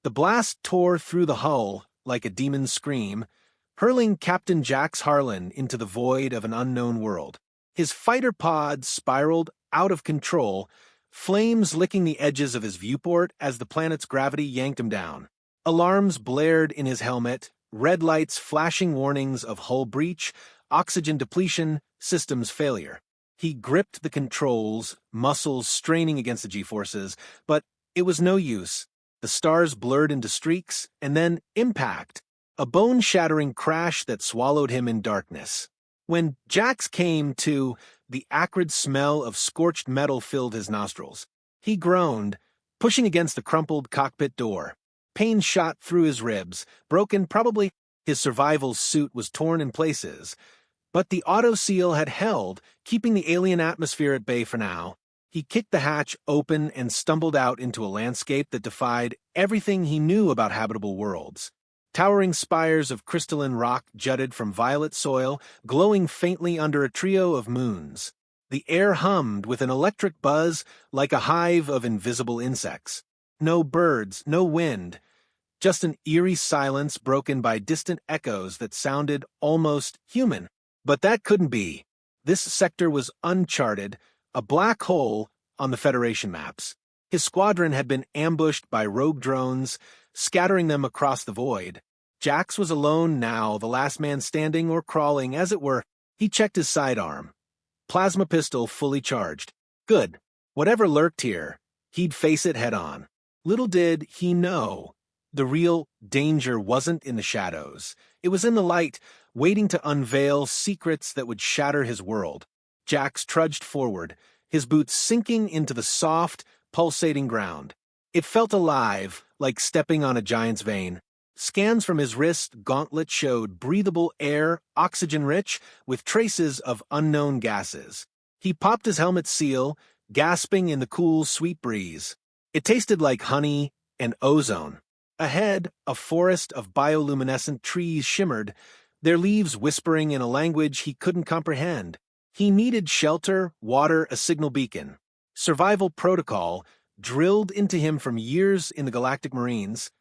The blast tore through the hull like a demon's scream, hurling Captain Jax Harlan into the void of an unknown world. His fighter pod spiraled out of control, flames licking the edges of his viewport as the planet's gravity yanked him down. Alarms blared in his helmet, red lights flashing warnings of hull breach, oxygen depletion, systems failure. He gripped the controls, muscles straining against the G-forces, but it was no use. The stars blurred into streaks, and then impact, a bone-shattering crash that swallowed him in darkness. When Jax came to, the acrid smell of scorched metal filled his nostrils. He groaned, pushing against the crumpled cockpit door. Pain shot through his ribs, broken probably. His survival suit was torn in places, but the auto-seal had held, keeping the alien atmosphere at bay for now. He kicked the hatch open and stumbled out into a landscape that defied everything he knew about habitable worlds. Towering spires of crystalline rock jutted from violet soil, glowing faintly under a trio of moons. The air hummed with an electric buzz like a hive of invisible insects. No birds, no wind, just an eerie silence broken by distant echoes that sounded almost human. But that couldn't be. This sector was uncharted, a black hole on the Federation maps. His squadron had been ambushed by rogue drones, scattering them across the void. Jax was alone now, the last man standing or crawling, as it were. He checked his sidearm. Plasma pistol fully charged. Good. Whatever lurked here, he'd face it head-on. Little did he know, the real danger wasn't in the shadows. It was in the light, waiting to unveil secrets that would shatter his world. Jax trudged forward, his boots sinking into the soft, pulsating ground. It felt alive, like stepping on a giant's vein. Scans from his wrist gauntlet showed breathable air, oxygen-rich, with traces of unknown gases. He popped his helmet seal, gasping in the cool, sweet breeze. It tasted like honey and ozone. Ahead, a forest of bioluminescent trees shimmered, their leaves whispering in a language he couldn't comprehend. He needed shelter, water, a signal beacon. Survival protocol, drilled into him from years in the Galactic Marines.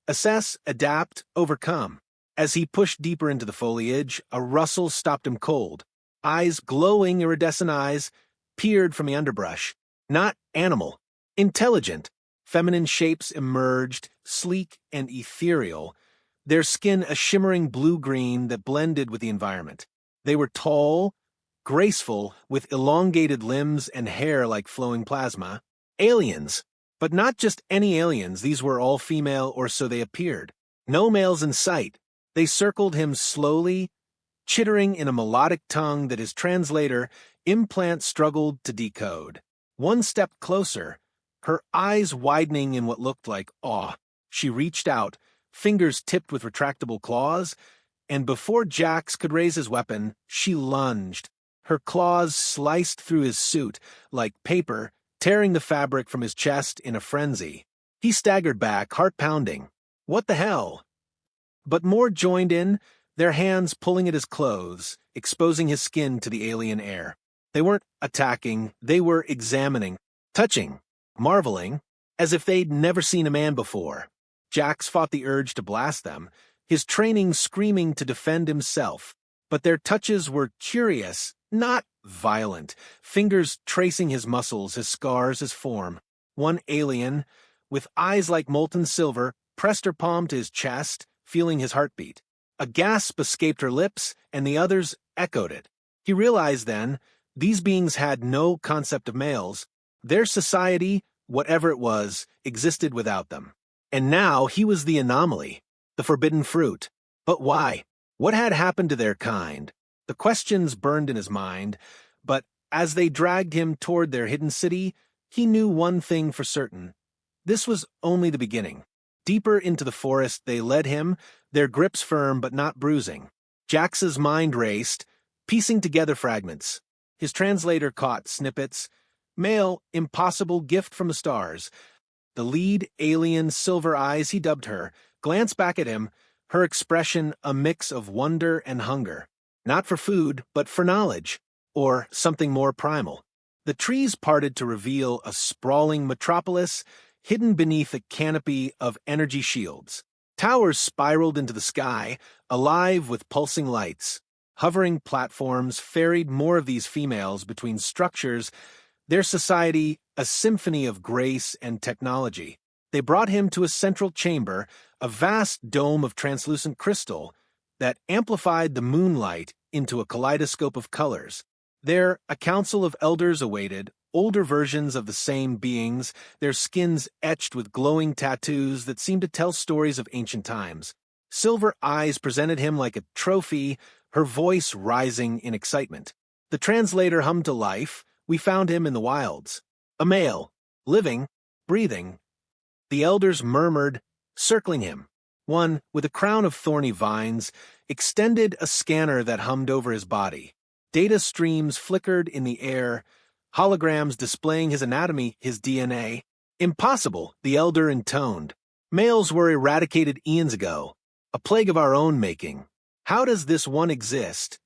Assess, adapt, overcome. As he pushed deeper into the foliage, a rustle stopped him cold. Eyes, glowing iridescent eyes, peered from the underbrush. Not animal. Intelligent. Feminine shapes emerged, sleek and ethereal, their skin a shimmering blue-green that blended with the environment. They were tall, graceful, with elongated limbs and hair like flowing plasma. Aliens. But not just any aliens, these were all female, or so they appeared. No males in sight. They circled him slowly, chittering in a melodic tongue that his translator, implant, struggled to decode. One step closer, her eyes widening in what looked like awe. She reached out, fingers tipped with retractable claws, and before Jax could raise his weapon, she lunged. Her claws sliced through his suit like paper, tearing the fabric from his chest in a frenzy. He staggered back, heart pounding. What the hell? But more joined in, their hands pulling at his clothes, exposing his skin to the alien air. They weren't attacking, they were examining, touching, marveling, as if they'd never seen a man before. Jax fought the urge to blast them, his training screaming to defend himself. But their touches were curious, not violent, fingers tracing his muscles, his scars, his form. One alien, with eyes like molten silver, pressed her palm to his chest, feeling his heartbeat. A gasp escaped her lips, and the others echoed it. He realized then, these beings had no concept of males. Their society, whatever it was, existed without them. And now he was the anomaly, the forbidden fruit. But why? What had happened to their kind? The questions burned in his mind, but as they dragged him toward their hidden city, he knew one thing for certain. This was only the beginning. Deeper into the forest they led him, their grips firm but not bruising. Jax's mind raced, piecing together fragments. His translator caught snippets. Male, impossible gift from the stars. The lead alien, Silver Eyes, he dubbed her, glanced back at him, her expression a mix of wonder and hunger. Not for food, but for knowledge, or something more primal. The trees parted to reveal a sprawling metropolis, hidden beneath a canopy of energy shields. Towers spiraled into the sky, alive with pulsing lights. Hovering platforms ferried more of these females between structures, their society a symphony of grace and technology. They brought him to a central chamber, a vast dome of translucent crystal that amplified the moonlight into a kaleidoscope of colors. There, a council of elders awaited, older versions of the same beings, their skins etched with glowing tattoos that seemed to tell stories of ancient times. Silver Eyes presented him like a trophy, her voice rising in excitement. The translator hummed to life. We found him in the wilds. A male, living, breathing. The elders murmured, circling him. One, with a crown of thorny vines, extended a scanner that hummed over his body. Data streams flickered in the air, holograms displaying his anatomy, his DNA. Impossible, the elder intoned. Males were eradicated eons ago, a plague of our own making. How does this one exist?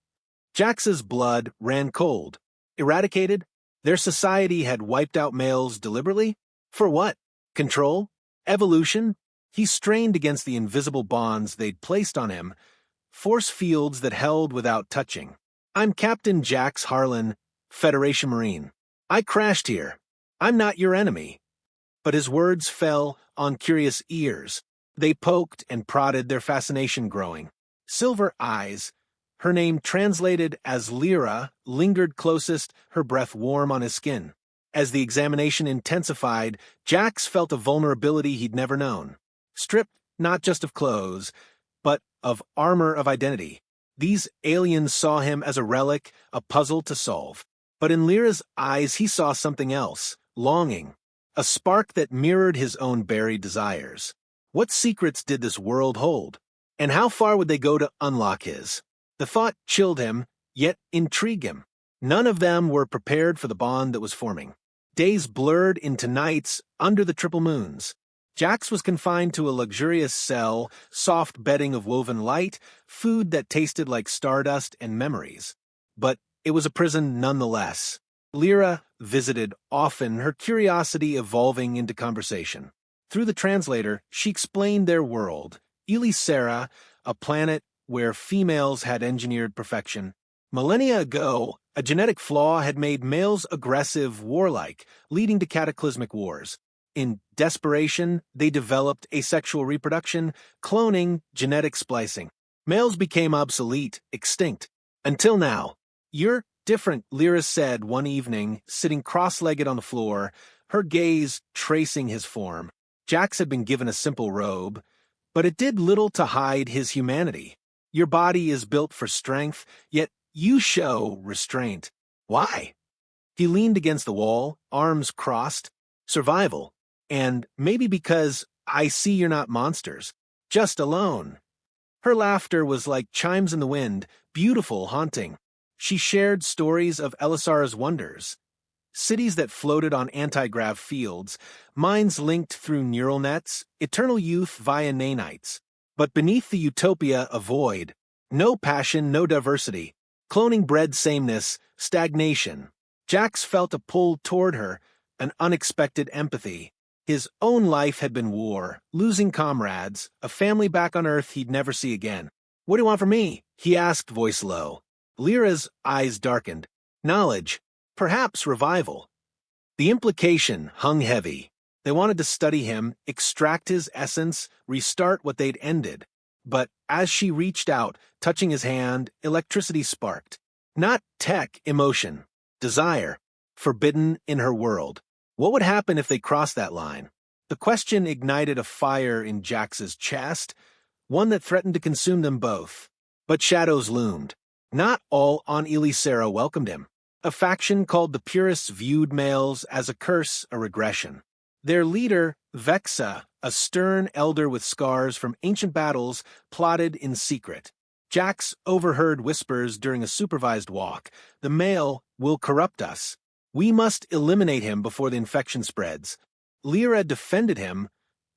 Jax's blood ran cold. Eradicated? Their society had wiped out males deliberately? For what? Control? Evolution? He strained against the invisible bonds they'd placed on him, force fields that held without touching. I'm Captain Jax Harlan, Federation Marine. I crashed here. I'm not your enemy. But his words fell on curious ears. They poked and prodded, their fascination growing. Silver Eyes, her name translated as Lyra, lingered closest, her breath warm on his skin. As the examination intensified, Jax felt a vulnerability he'd never known. Stripped not just of clothes, but of armor of identity. These aliens saw him as a relic, a puzzle to solve. But in Lyra's eyes he saw something else, longing, a spark that mirrored his own buried desires. What secrets did this world hold? And how far would they go to unlock his? The thought chilled him, yet intrigued him. None of them were prepared for the bond that was forming. Days blurred into nights under the triple moons. Jax was confined to a luxurious cell, soft bedding of woven light, food that tasted like stardust and memories. But it was a prison nonetheless. Lyra visited often, her curiosity evolving into conversation. Through the translator, she explained their world. Elysara, a planet where females had engineered perfection. Millennia ago, a genetic flaw had made males aggressive, warlike, leading to cataclysmic wars. In desperation, they developed asexual reproduction, cloning, genetic splicing. Males became obsolete, extinct. Until now. You're different, Lyra said one evening, sitting cross-legged on the floor, her gaze tracing his form. Jax had been given a simple robe, but it did little to hide his humanity. Your body is built for strength, yet you show restraint. Why? He leaned against the wall, arms crossed. Survival. And maybe because I see you're not monsters, just alone. Her laughter was like chimes in the wind, beautiful, haunting. She shared stories of Elysara's wonders. Cities that floated on anti-grav fields, minds linked through neural nets, eternal youth via nanites. But beneath the utopia a void. No passion, no diversity. Cloning bred sameness, stagnation. Jax felt a pull toward her, an unexpected empathy. His own life had been war, losing comrades, a family back on Earth he'd never see again. What do you want from me? He asked, voice low. Lyra's eyes darkened. Knowledge. Perhaps revival. The implication hung heavy. They wanted to study him, extract his essence, restart what they'd ended. But as she reached out, touching his hand, electricity sparked. Not tech, emotion. Desire. Forbidden in her world. What would happen if they crossed that line? The question ignited a fire in Jax's chest, one that threatened to consume them both. But shadows loomed. Not all on Elysara welcomed him. A faction called the Purists viewed males as a curse, a regression. Their leader, Vexa, a stern elder with scars from ancient battles, plotted in secret. Jax overheard whispers during a supervised walk. The male will corrupt us. We must eliminate him before the infection spreads. Lyra defended him,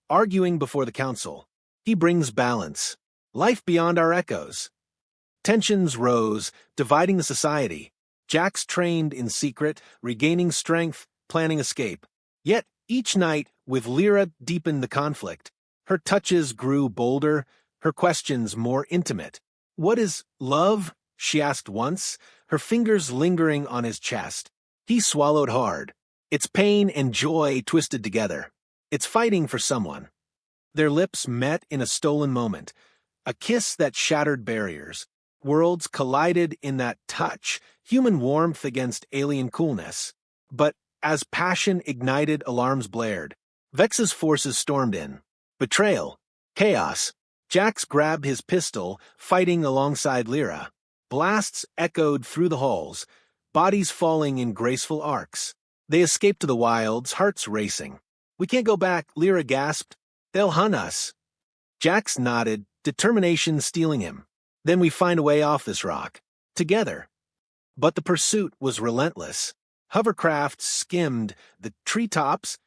arguing before the council. He brings balance. Life beyond our echoes. Tensions rose, dividing the society. Jax trained in secret, regaining strength, planning escape. Yet each night with Lyra deepened the conflict. Her touches grew bolder, her questions more intimate. "What is love?" she asked once, her fingers lingering on his chest. He swallowed hard. "It's pain and joy twisted together. It's fighting for someone." Their lips met in a stolen moment, a kiss that shattered barriers. Worlds collided in that touch, human warmth against alien coolness. But as passion ignited, alarms blared. Vex's forces stormed in. Betrayal. Chaos. Jax grabbed his pistol, fighting alongside Lyra. Blasts echoed through the halls, bodies falling in graceful arcs. They escaped to the wilds, hearts racing. "We can't go back," Lyra gasped. "They'll hunt us." Jax nodded, determination stealing him. "Then we find a way off this rock. Together." But the pursuit was relentless. Hovercrafts skimmed the treetops,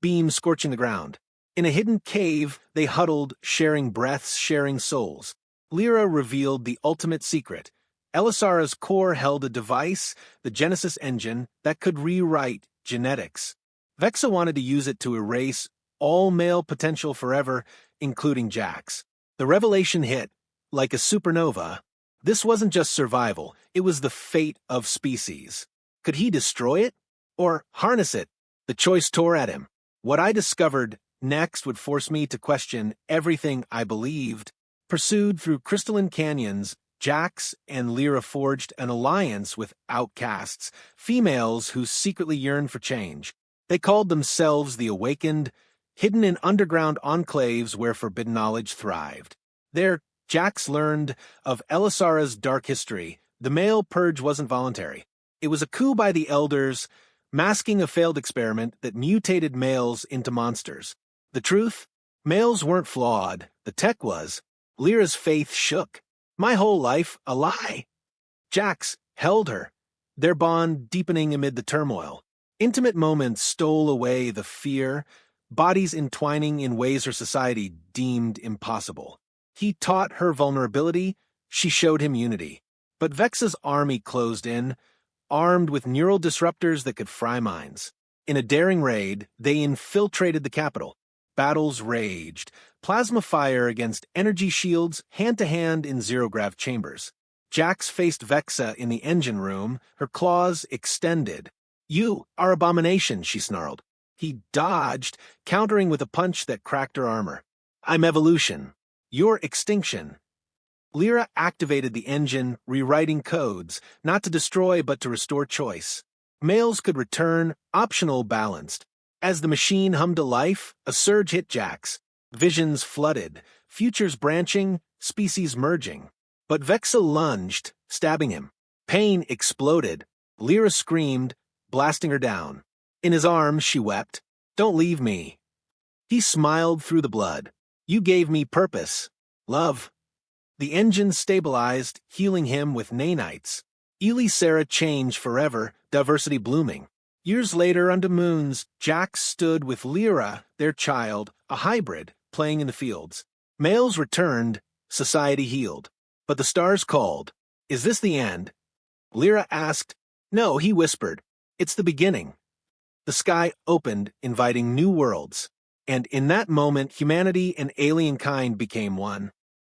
beams scorching the ground. In a hidden cave, they huddled, sharing breaths, sharing souls. Lyra revealed the ultimate secret. Elysara's core held a device, the Genesis engine, that could rewrite genetics. Vexa wanted to use it to erase all male potential forever, including Jax. The revelation hit, like a supernova. This wasn't just survival, it was the fate of species. Could he destroy it? Or harness it? The choice tore at him. What I discovered next would force me to question everything I believed. Pursued through crystalline canyons, Jax and Lyra forged an alliance with outcasts, females who secretly yearned for change. They called themselves the Awakened, hidden in underground enclaves where forbidden knowledge thrived. There, Jax learned of Elysara's dark history. The male purge wasn't voluntary. It was a coup by the Elders, masking a failed experiment that mutated males into monsters. The truth? Males weren't flawed. The tech was. Lyra's faith shook. My whole life, a lie. Jax held her, their bond deepening amid the turmoil. Intimate moments stole away the fear, bodies entwining in ways her society deemed impossible. He taught her vulnerability, she showed him unity. But Vexa's army closed in, armed with neural disruptors that could fry minds. In a daring raid, they infiltrated the capital. Battles raged, plasma fire against energy shields, hand-to-hand in zero-grav chambers. Jax faced Vexa in the engine room, her claws extended. "You are abomination," she snarled. He dodged, countering with a punch that cracked her armor. "I'm evolution. You're extinction." Lyra activated the engine, rewriting codes, not to destroy but to restore choice. Males could return, optional balanced. As the machine hummed to life, a surge hit Jax. Visions flooded, futures branching, species merging. But Vexa lunged, stabbing him. Pain exploded. Lyra screamed, blasting her down. In his arms, she wept. "Don't leave me." He smiled through the blood. "You gave me purpose. Love." The engine stabilized, healing him with nanites. Elysara changed forever, diversity blooming. Years later, under moons, Jax stood with Lyra, their child, a hybrid, playing in the fields. Males returned, society healed. But the stars called. "Is this the end?" Lyra asked. "No," he whispered. "It's the beginning." The sky opened, inviting new worlds. And in that moment, humanity and alien kind became one.